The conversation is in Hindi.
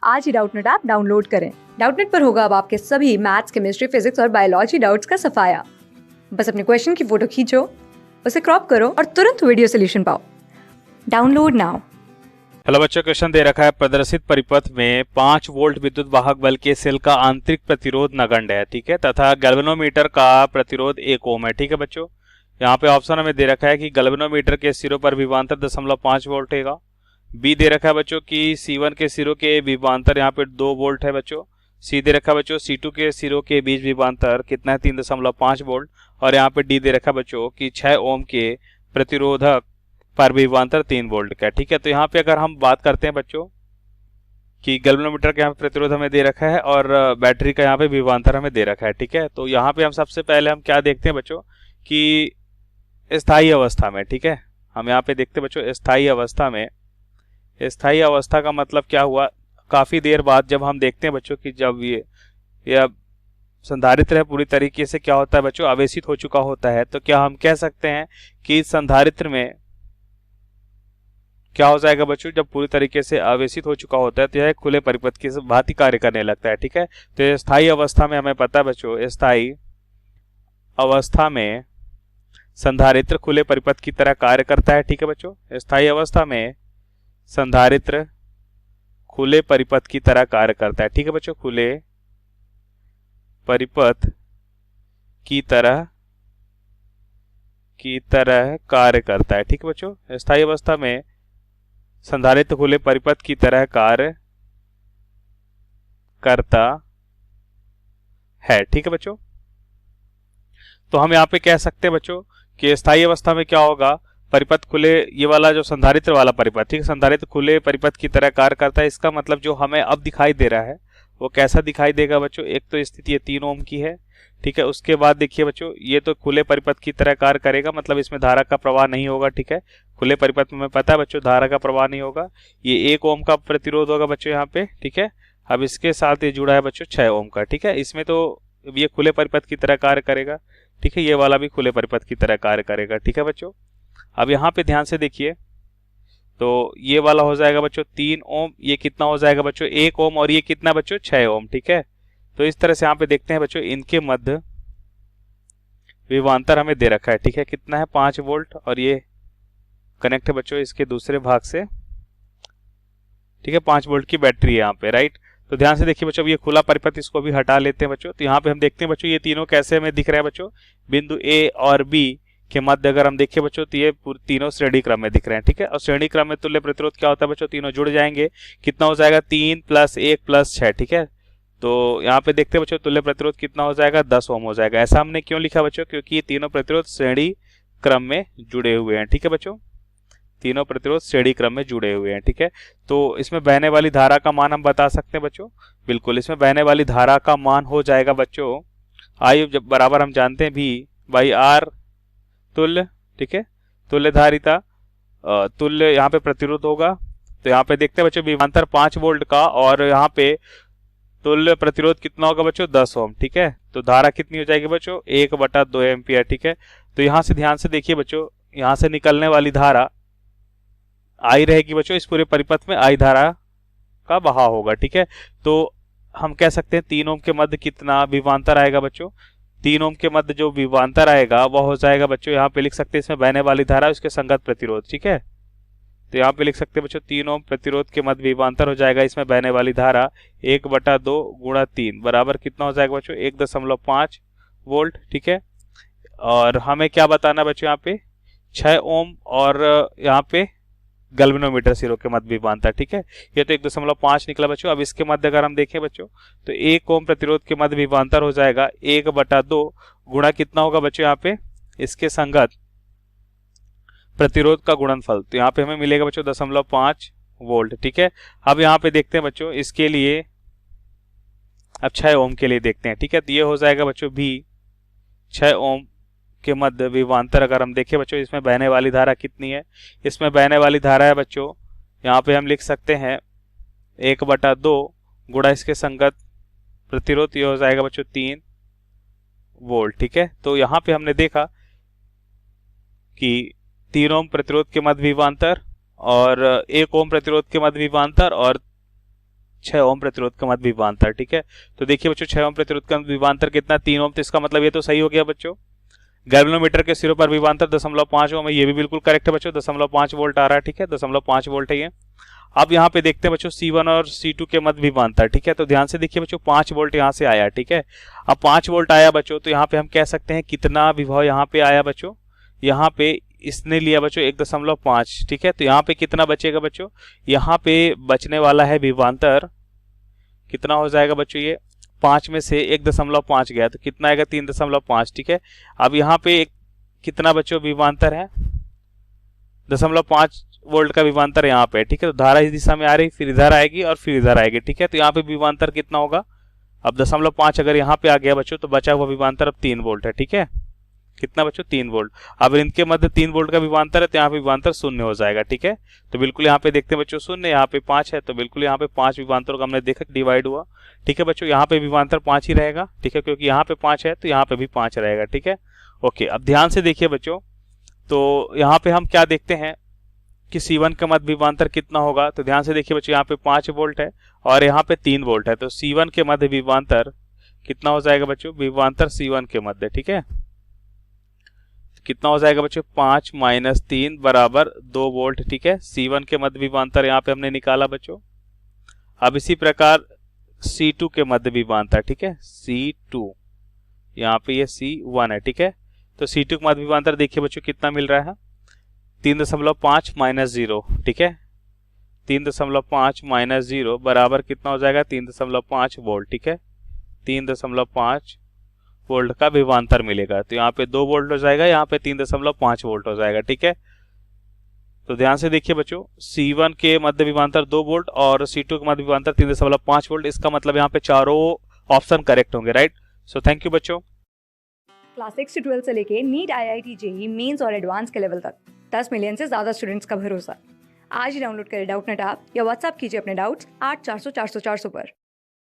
आज ही डाउटनेट ऐप डाउनलोड करें। डाउटनेट पर होगा अब आपके सभी मैथ्स, केमिस्ट्री, फिजिक्स और बायोलॉजी डाउट्स का सफाया। बस अपने क्वेश्चन की फोटो खींचो, उसे क्रॉप करो और तुरंत वीडियो सोल्यूशन पाओ। Download now. हेलो बच्चों, क्वेश्चन दे रखा है प्रदर्शित परिपथ में 5 वोल्ट विद्युत वाहक बल के सेल का आंतरिक प्रतिरोध नगण्य है, ठीक है, तथा गैल्वेनोमीटर का प्रतिरोध 1 ओम है, ठीक है बच्चों। यहाँ पे ऑप्शन हमें दे रखा है कि गैल्वेनोमीटर के सिरों पर विभवांतर 0.5 वोल्ट है। बी दे रखा है बच्चों कि C1 के सिरों के विभवांतर यहाँ पे 2 वोल्ट है बच्चों। सी दे रखा है बच्चों C2 के सिरों के बीच विभवांतर कितना है 3.5 वोल्ट। और यहाँ पे डी दे रखा है बच्चों कि 6 ओम के प्रतिरोधक पर विभवांतर 3 वोल्ट का, ठीक है। तो यहाँ पे अगर हम बात करते हैं बच्चों कि गैल्वेनोमीटर का यहाँ पे प्रतिरोध हमें दे रखा है और बैटरी का यहाँ पे विभवांतर हमें दे रखा है, ठीक है। तो यहाँ पे हम सबसे पहले हम क्या देखते हैं बच्चों कि स्थायी अवस्था में, ठीक है, हम यहाँ पे देखते हैं बच्चों स्थायी अवस्था में। स्थायी अवस्था का मतलब क्या हुआ, काफी देर बाद जब हम देखते हैं बच्चों कि जब ये संधारित्र है पूरी तरीके से क्या होता है बच्चों, आवेशित हो चुका होता है, तो क्या हम कह सकते हैं कि संधारित्र में क्या हो जाएगा बच्चों, जब पूरी तरीके से आवेशित हो चुका होता है तो यह खुले परिपथ की भांति कार्य करने लगता है, ठीक है। तो स्थायी अवस्था में हमें पता है बच्चों, स्थायी अवस्था में संधारित्र खुले परिपथ की तरह कार्य करता है, ठीक है बच्चों। स्थायी अवस्था में संधारित्र खुले परिपथ की तरह कार्य करता है, ठीक है बच्चों, खुले परिपथ की तरह कार्य करता है, ठीक है बच्चों। स्थायी अवस्था में संधारित्र खुले परिपथ की तरह कार्य करता है, ठीक है बच्चों। तो हम यहाँ पे कह सकते हैं बच्चों कि स्थायी अवस्था में क्या होगा, परिपथ खुले, ये वाला जो संधारित्र वाला परिपथ, ठीक है, संधारित्र खुले परिपथ की तरह कार्य करता है। इसका मतलब जो हमें अब दिखाई दे रहा है वो कैसा दिखाई देगा बच्चों, एक तो स्थिति ये 3 ओम की है, ठीक है। उसके बाद देखिए बच्चों ये तो खुले परिपथ की तरह कार्य करेगा, मतलब इसमें धारा का प्रवाह नहीं होगा, ठीक है। खुले परिपथ में हमें पता है बच्चों धारा का प्रवाह नहीं होगा। ये 1 ओम का प्रतिरोध होगा बच्चों यहाँ पे, ठीक है। अब इसके साथ ये जुड़ा है बच्चों 6 ओम का, ठीक है। इसमें तो ये खुले परिपथ की तरह कार्य करेगा, ठीक है, ये वाला भी खुले परिपथ की तरह कार्य करेगा, ठीक है बच्चों। अब यहाँ पे ध्यान से देखिए तो ये वाला हो जाएगा बच्चों 3 ओम, ये कितना हो जाएगा बच्चों 1 ओम, और ये कितना बच्चों 6 ओम, ठीक है। तो इस तरह से यहाँ पे देखते हैं बच्चों इनके मध्य विभवांतर हमें दे रखा है, ठीक है, कितना है 5 वोल्ट, और ये कनेक्ट है बच्चों इसके दूसरे भाग से, ठीक है, 5 वोल्ट की बैटरी है यहाँ पे, राइट। तो ध्यान से देखिए बच्चों, ये खुला परिपथ इसको भी हटा लेते हैं बच्चों। तो यहाँ पे हम देखते हैं बच्चों ये तीनों कैसे हमें दिख रहा है बच्चों, बिंदु ए और बी के मध्य अगर हम देखें बच्चों तो ये तीनों श्रेणी क्रम में दिख रहे हैं, ठीक है। और श्रेणी क्रम में तुल्य प्रतिरोध क्या होता है बच्चों, तीनों जुड़ जाएंगे, कितना हो जाएगा 3 + 1 + 6, ठीक है। तो यहाँ पे देखते हैं बच्चों तुल्य प्रतिरोध कितना हो जाएगा 10 ओम हो जाएगा। ऐसा हमने क्यों लिखा बच्चों, क्योंकि ये तीनों प्रतिरोध श्रेणी क्रम में जुड़े हुए हैं, ठीक है बच्चों, तीनों प्रतिरोध श्रेणी क्रम में जुड़े हुए हैं, ठीक है। तो इसमें बहने वाली धारा का मान हम बता सकते हैं बच्चों, बिल्कुल, इसमें बहने वाली धारा का मान हो जाएगा बच्चों I जब बराबर हम जानते हैं V/R तुल्य, ठीक है, तुल्य धारिता तुल्य यहाँ पे प्रतिरोध होगा। तो यहाँ पे देखते हैं बच्चों विभवांतर 5 वोल्ट का, और यहाँ पे तुल्य प्रतिरोध कितना होगा बच्चों 10 ओम, ठीक है। तो धारा कितनी हो जाएगी बच्चों 1/2 एम्पियर, ठीक है। तो यहाँ से ध्यान से देखिए बच्चों, यहाँ से निकलने वाली धारा I रहेगी बच्चों, इस पूरे परिपथ में I धारा का बहाव होगा, ठीक है। तो हम कह सकते हैं 3 ओम के मध्य कितना विभवांतर आएगा बच्चों, 3 ओम के मध्य जो विभवांतर आएगा वह हो जाएगा बच्चों, यहाँ पे लिख सकते हैं इसमें बहने वाली धारा उसके संगत प्रतिरोध, ठीक है। तो यहाँ पे लिख सकते हैं बच्चों 3 ओम प्रतिरोध के मध्य विभवांतर हो जाएगा इसमें बहने वाली धारा 1/2 × 3 बराबर कितना हो जाएगा बच्चों 1.5 वोल्ट, ठीक है। और हमें क्या बताना बच्चों यहाँ पे 6 ओम और यहाँ पे गैल्वेनोमीटर सिरों के मध्य विभवांतर, ठीक है। ये तो 1.5 निकला बच्चों। अब इसके मध्य अगर हम देखें बच्चों तो 1 ओम प्रतिरोध के मध्य विभवांतर हो जाएगा 1/2 गुणा कितना होगा बच्चों यहाँ पे इसके संगत प्रतिरोध का गुणनफल, तो यहाँ पे हमें मिलेगा बच्चों 0.5 वोल्ट, ठीक है। अब यहाँ पे देखते हैं बच्चों इसके लिए, अब 6 ओम के लिए देखते हैं, ठीक है। तो ये हो जाएगा बच्चों भी 6 ओम के मध्य विभवांतर अगर हम देखें बच्चों इसमें बहने वाली धारा कितनी है, इसमें बहने वाली धारा है बच्चों, यहाँ पे हम लिख सकते हैं 1/2 गुणा इसके संगत प्रतिरोध, ये हो जाएगा बच्चों 3 वोल्ट, ठीक है। तो यहाँ पे हमने देखा कि 3 ओम प्रतिरोध के मध्य विभवांतर और 1 ओम प्रतिरोध के मध्य विभवांतर और 6 ओम प्रतिरोध का मध्य विभवांतर। ठीक है, तो देखिए बच्चों 6 ओम प्रतिरोध का विभवांतर कितना 3 ओम, तो इसका मतलब ये तो सही हो गया बच्चों। गैल्वेनोमीटर के सिरों पर विभवांतर 0.5 ओम है, ये भी बिल्कुल करेक्ट है बच्चों, 0.5 वोल्ट आ रहा है। ठीक है, 0.5 वोल्ट है ये। अब यहाँ पे देखते हैं बच्चों C1 और C2 के मध्य विभवांतर। ठीक है, तो ध्यान से देखिए बच्चों 5 वोल्ट यहाँ से आया। ठीक है, अब 5 वोल्ट आया बच्चों, तो यहाँ पे हम कह सकते हैं कितना विभव यहाँ पे आया बच्चों, यहाँ पे इसने लिया बच्चों 1.5। ठीक है, तो यहाँ पे कितना बचेगा बच्चों, यहाँ पे बचने वाला है विभवांतर, कितना हो जाएगा बच्चों, ये 5 में से 1.5 गया तो कितना आएगा 3.5। ठीक है, अब यहाँ पे कितना बच्चों विभवांतर है, 0.5 वोल्ट का विभवांतर यहाँ पे। ठीक है, तो धारा इस दिशा में आ रही, फिर इधर आएगी और फिर इधर आएगी। ठीक है, तो यहाँ पे विभवांतर कितना होगा, अब 0.5 अगर यहाँ पे आ गया बच्चों, तो बचा हुआ विभवांतर अब 3 वोल्ट है। ठीक है, कितना बच्चों 3 वोल्ट। अब इनके मध्य 3 वोल्ट का विभवांतर है, तो यहाँ पे विभवांतर 0 हो जाएगा। ठीक है, तो बिल्कुल यहाँ पे देखते हैं बच्चों 0, यहाँ पे 5 है, तो बिल्कुल यहाँ पे 5 विभवांतरों का हमने देखा डिवाइड हुआ। ठीक है बच्चों, यहाँ पे विभवांतर 5 ही रहेगा। ठीक है, क्योंकि यहाँ पे 5 है तो यहाँ पे भी 5 रहेगा। ठीक है, ओके। अब ध्यान से देखिए बच्चों, तो यहाँ पे हम क्या देखते हैं कि C1 का मध्य विभवांतर कितना होगा, तो ध्यान से देखिए बच्चों यहाँ पे 5 वोल्ट है और यहाँ पे 3 वोल्ट है, तो C1 के मध्य विभवांतर कितना हो जाएगा बच्चों, विभवांतर C1 के मध्य। ठीक है, कितना हो जाएगा बच्चों, 5 - 3 बराबर 2 वोल्ट। ठीक है, C1 के मध्य विभवांतर यहाँ पे हमने निकाला बच्चों। अब इसी प्रकार C2 के मध्य विभवांतर। ठीक है, C2 यहाँ पे ये C1 है। ठीक है, तो C2 के मध्य विभवांतर देखिए बच्चों कितना मिल रहा है, 3.5 - 0। ठीक है, 3.5 - 0 बराबर कितना हो जाएगा, 3.5 वोल्ट। ठीक है, 3.5 वोल्ट का विभवांतर मिलेगा, तो यहाँ पे 2 वोल्ट हो जाएगा, यहाँ पे 3.5 वोल्ट हो जाएगा। ठीक है, तो ध्यान से देखिए बच्चों C1 के मध्य विभवांतर 2 वोल्ट और C2 के मध्य विभवांतर 3.5 वोल्ट, इसका मतलब यहाँ पे चारों ऑप्शन करेक्ट होंगे। राइट, सो थैंक यू बच्चों। क्लास 6 से 12 से लेके नीट, IIT, जेईई मेंस और एडवांस के लेवल तक 10 मिलियन से ज़्यादा स्टूडेंट्स का भरोसा। आज ही डाउनलोड करें डाउटनेट ऐप या व्हाट्सएप कीजिए अपने डाउट्स 8400 400 400 पर।